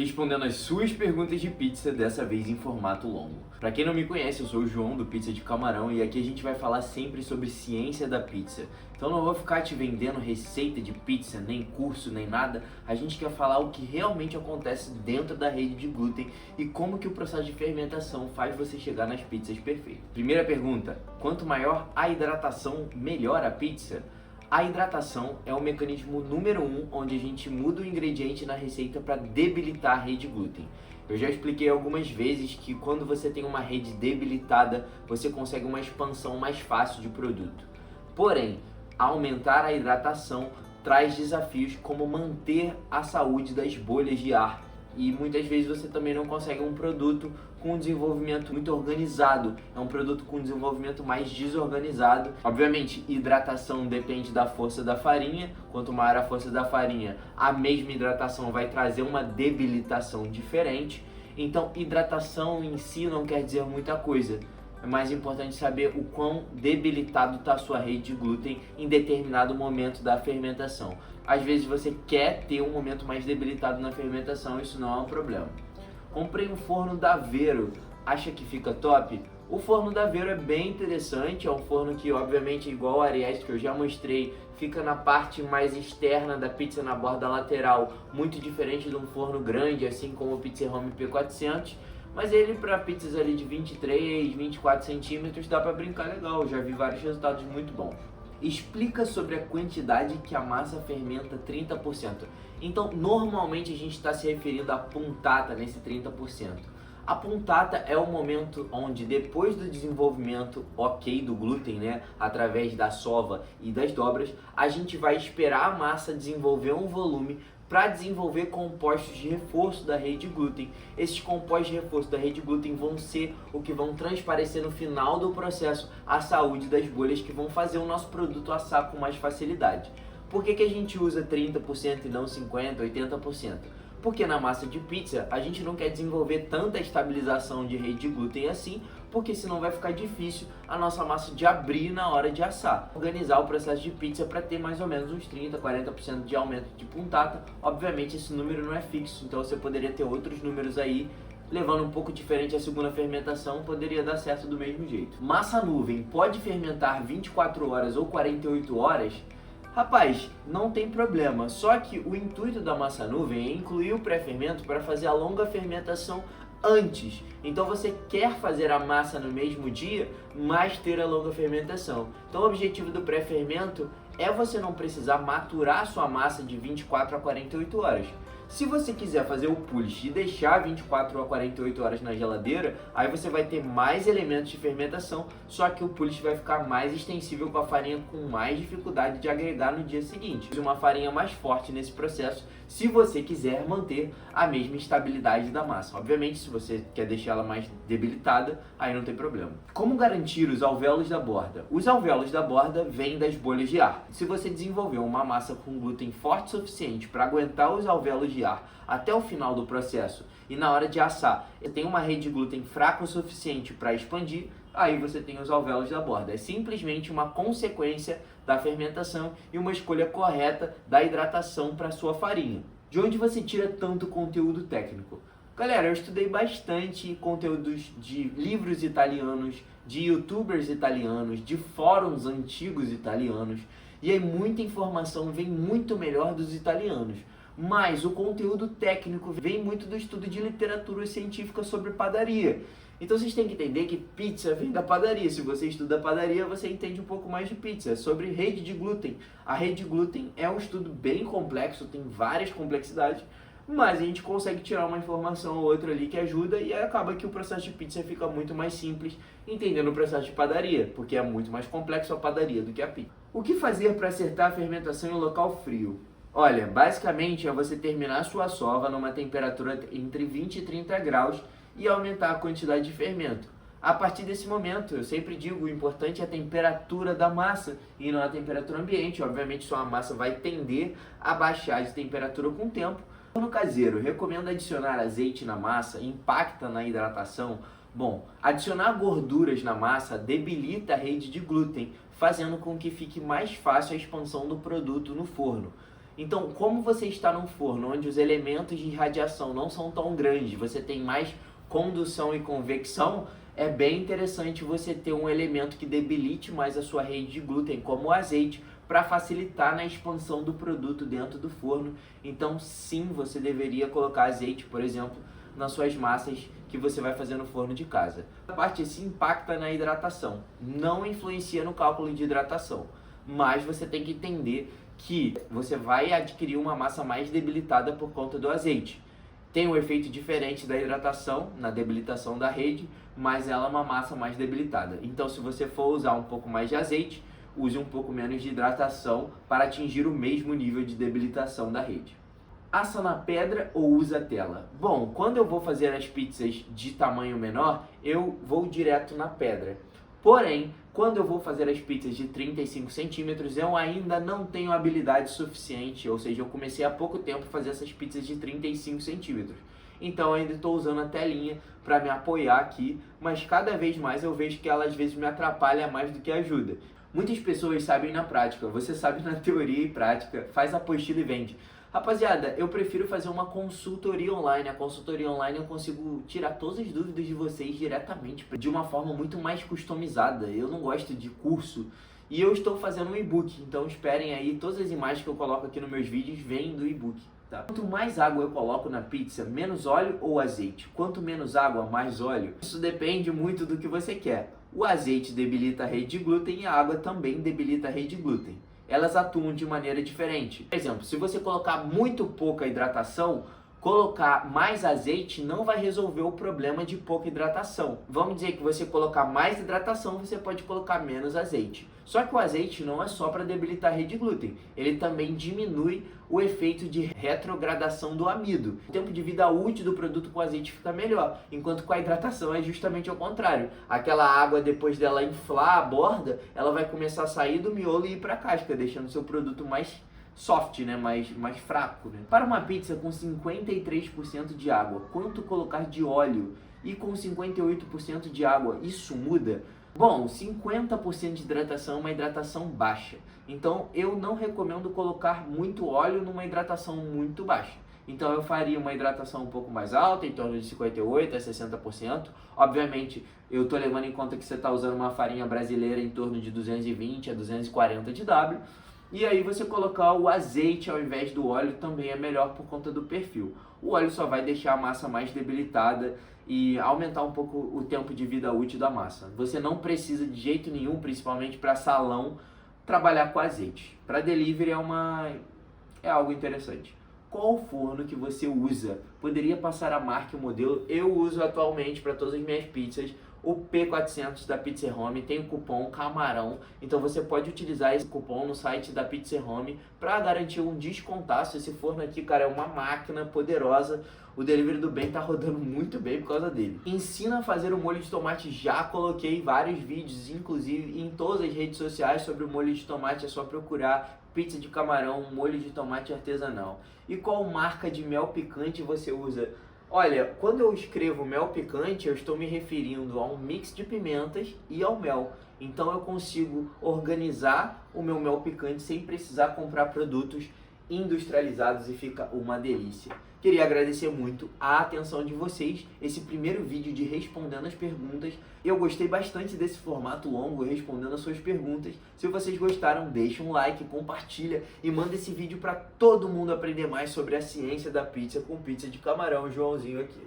respondendo as suas perguntas de pizza, dessa vez em formato longo. Para quem não me conhece, eu sou o João do Pizza de Camarão e aqui a gente vai falar sempre sobre ciência da pizza. Então não vou ficar te vendendo receita de pizza, nem curso, nem nada. A gente quer falar o que realmente acontece dentro da rede de glúten e como que o processo de fermentação faz você chegar nas pizzas perfeitas. Primeira pergunta: quanto maior a hidratação, melhor a pizza? A hidratação é o mecanismo número 1 onde a gente muda o ingrediente na receita para debilitar a rede glúten. Eu já expliquei algumas vezes que quando você tem uma rede debilitada, você consegue uma expansão mais fácil de produto. Porém, aumentar a hidratação traz desafios como manter a saúde das bolhas de ar. E muitas vezes você também não consegue um produto com um desenvolvimento muito organizado. É um produto com um desenvolvimento mais desorganizado. Obviamente, hidratação depende da força da farinha. Quanto maior a força da farinha, a mesma hidratação vai trazer uma debilitação diferente. Então, hidratação em si não quer dizer muita coisa. É mais importante saber o quão debilitado está a sua rede de glúten em determinado momento da fermentação. Às vezes você quer ter um momento mais debilitado na fermentação, isso não é um problema. Comprei um forno da Vero, acha que fica top? O forno da Vero é bem interessante, é um forno que obviamente é igual ao Ariete que eu já mostrei, fica na parte mais externa da pizza, na borda lateral, muito diferente de um forno grande, assim como o Pizza Home P400. Mas ele para pizzas ali de 23, 24 centímetros dá para brincar legal, já vi vários resultados muito bons. Explica sobre a quantidade que a massa fermenta 30%. Então, normalmente a gente está se referindo à puntata nesse 30%. A puntata é o momento onde, depois do desenvolvimento ok do glúten, né, através da sova e das dobras, a gente vai esperar a massa desenvolver um volume para desenvolver compostos de reforço da rede glúten. Esses compostos de reforço da rede glúten vão ser o que vão transparecer no final do processo a saúde das bolhas que vão fazer o nosso produto assar com mais facilidade. Por que a gente usa 30% e não 50%, 80%? Porque na massa de pizza a gente não quer desenvolver tanta estabilização de rede de glúten assim, porque senão vai ficar difícil a nossa massa de abrir na hora de assar. Organizar o processo de pizza para ter mais ou menos uns 30, 40% de aumento de puntata. Obviamente esse número não é fixo, então você poderia ter outros números aí, levando um pouco diferente a segunda fermentação, poderia dar certo do mesmo jeito. Massa nuvem pode fermentar 24 horas ou 48 horas? Rapaz, não tem problema, só que o intuito da massa nuvem é incluir o pré-fermento para fazer a longa fermentação antes. Então você quer fazer a massa no mesmo dia, mas ter a longa fermentação. Então o objetivo do pré-fermento é você não precisar maturar a sua massa de 24 a 48 horas. Se você quiser fazer o push e deixar 24 a 48 horas na geladeira, aí você vai ter mais elementos de fermentação, só que o push vai ficar mais extensível com a farinha com mais dificuldade de agregar no dia seguinte. Use uma farinha mais forte nesse processo, se você quiser manter a mesma estabilidade da massa. Obviamente, se você quer deixar ela mais debilitada, aí não tem problema. Como garantir os alvéolos da borda? Os alvéolos da borda vêm das bolhas de ar. Se você desenvolver uma massa com glúten forte o suficiente para aguentar os alvéolos de ar até o final do processo e na hora de assar tem uma rede de glúten fraca o suficiente para expandir, aí você tem os alvéolos da borda. É simplesmente uma consequência da fermentação e uma escolha correta da hidratação para sua farinha. De onde você tira tanto conteúdo técnico? Galera, eu estudei bastante conteúdos de livros italianos, de youtubers italianos, de fóruns antigos italianos, e aí muita informação vem muito melhor dos italianos. Mas o conteúdo técnico vem muito do estudo de literatura científica sobre padaria. Então vocês têm que entender que pizza vem da padaria. Se você estuda padaria, você entende um pouco mais de pizza. Sobre rede de glúten. A rede de glúten é um estudo bem complexo, tem várias complexidades, mas a gente consegue tirar uma informação ou outra ali que ajuda e acaba que o processo de pizza fica muito mais simples entendendo o processo de padaria, porque é muito mais complexo a padaria do que a pizza. O que fazer para acertar a fermentação em um local frio? Olha, basicamente é você terminar a sua sova numa temperatura entre 20 e 30 graus e aumentar a quantidade de fermento. A partir desse momento, eu sempre digo, o importante é a temperatura da massa e não a temperatura ambiente. Obviamente, sua massa vai tender a baixar de temperatura com o tempo. No caseiro, recomendo adicionar azeite na massa, impacta na hidratação. Bom, adicionar gorduras na massa debilita a rede de glúten, fazendo com que fique mais fácil a expansão do produto no forno. Então, como você está num forno onde os elementos de radiação não são tão grandes, você tem mais condução e convecção, é bem interessante você ter um elemento que debilite mais a sua rede de glúten, como o azeite, para facilitar na expansão do produto dentro do forno. Então, sim, você deveria colocar azeite, por exemplo, nas suas massas que você vai fazer no forno de casa. A parte sim impacta na hidratação, não influencia no cálculo de hidratação, mas você tem que entender que você vai adquirir uma massa mais debilitada por conta do azeite. Tem um efeito diferente da hidratação, na debilitação da rede, mas ela é uma massa mais debilitada. Então, se você for usar um pouco mais de azeite, use um pouco menos de hidratação para atingir o mesmo nível de debilitação da rede. Assa na pedra ou usa tela? Bom, quando eu vou fazer as pizzas de tamanho menor, eu vou direto na pedra. Porém, quando eu vou fazer as pizzas de 35 centímetros, eu ainda não tenho habilidade suficiente, ou seja, eu comecei há pouco tempo a fazer essas pizzas de 35 centímetros. Então eu ainda estou usando a telinha para me apoiar aqui, mas cada vez mais eu vejo que ela às vezes me atrapalha mais do que ajuda. Muitas pessoas sabem na prática, você sabe na teoria e prática, faz a apostila e vende. Rapaziada, eu prefiro fazer uma consultoria online. A consultoria online eu consigo tirar todas as dúvidas de vocês diretamente, de uma forma muito mais customizada. Eu não gosto de curso e eu estou fazendo um e-book, então esperem aí, todas as imagens que eu coloco aqui nos meus vídeos vêm do e-book. Tá? Quanto mais água eu coloco na pizza, menos óleo ou azeite? Quanto menos água, mais óleo? Isso depende muito do que você quer. O azeite debilita a rede de glúten e a água também debilita a rede de glúten. Elas atuam de maneira diferente. Por exemplo, se você colocar muito pouca hidratação, colocar mais azeite não vai resolver o problema de pouca hidratação. Vamos dizer que você colocar mais hidratação, você pode colocar menos azeite. Só que o azeite não é só para debilitar a rede de glúten, ele também diminui o efeito de retrogradação do amido. O tempo de vida útil do produto com azeite fica melhor, enquanto com a hidratação é justamente ao contrário. Aquela água, depois dela inflar a borda, ela vai começar a sair do miolo e ir para a casca, deixando o seu produto mais soft, né? mais fraco. Né? Para uma pizza com 53% de água, quanto colocar de óleo? E com 58% de água, isso muda? Bom, 50% de hidratação é uma hidratação baixa. Então eu não recomendo colocar muito óleo numa hidratação muito baixa. Então eu faria uma hidratação um pouco mais alta, em torno de 58% a 60%. Obviamente, eu estou levando em conta que você está usando uma farinha brasileira em torno de 220 a 240 de W. E aí você colocar o azeite ao invés do óleo também é melhor por conta do perfil. O óleo só vai deixar a massa mais debilitada e aumentar um pouco o tempo de vida útil da massa. Você não precisa de jeito nenhum, principalmente para salão, trabalhar com azeite. Para delivery é algo interessante. Qual forno que você usa? Poderia passar a marca e o modelo? Eu uso atualmente para todas as minhas pizzas o P400 da Pizza Home, tem o cupom Camarão, então você pode utilizar esse cupom no site da Pizza Home para garantir um descontaço. Esse forno aqui, cara, é uma máquina poderosa, o delivery do bem tá rodando muito bem por causa dele. Ensina a fazer o molho de tomate, já coloquei vários vídeos, inclusive em todas as redes sociais sobre o molho de tomate, é só procurar pizza de camarão, molho de tomate artesanal. E qual marca de mel picante você usa? Olha, quando eu escrevo mel picante, eu estou me referindo a um mix de pimentas e ao mel. Então eu consigo organizar o meu mel picante sem precisar comprar produtos industrializados e fica uma delícia. Queria agradecer muito a atenção de vocês, esse primeiro vídeo de respondendo as perguntas. Eu gostei bastante desse formato longo, respondendo as suas perguntas. Se vocês gostaram, deixa um like, compartilha e manda esse vídeo para todo mundo aprender mais sobre a ciência da pizza com pizza de camarão, Joãozinho aqui.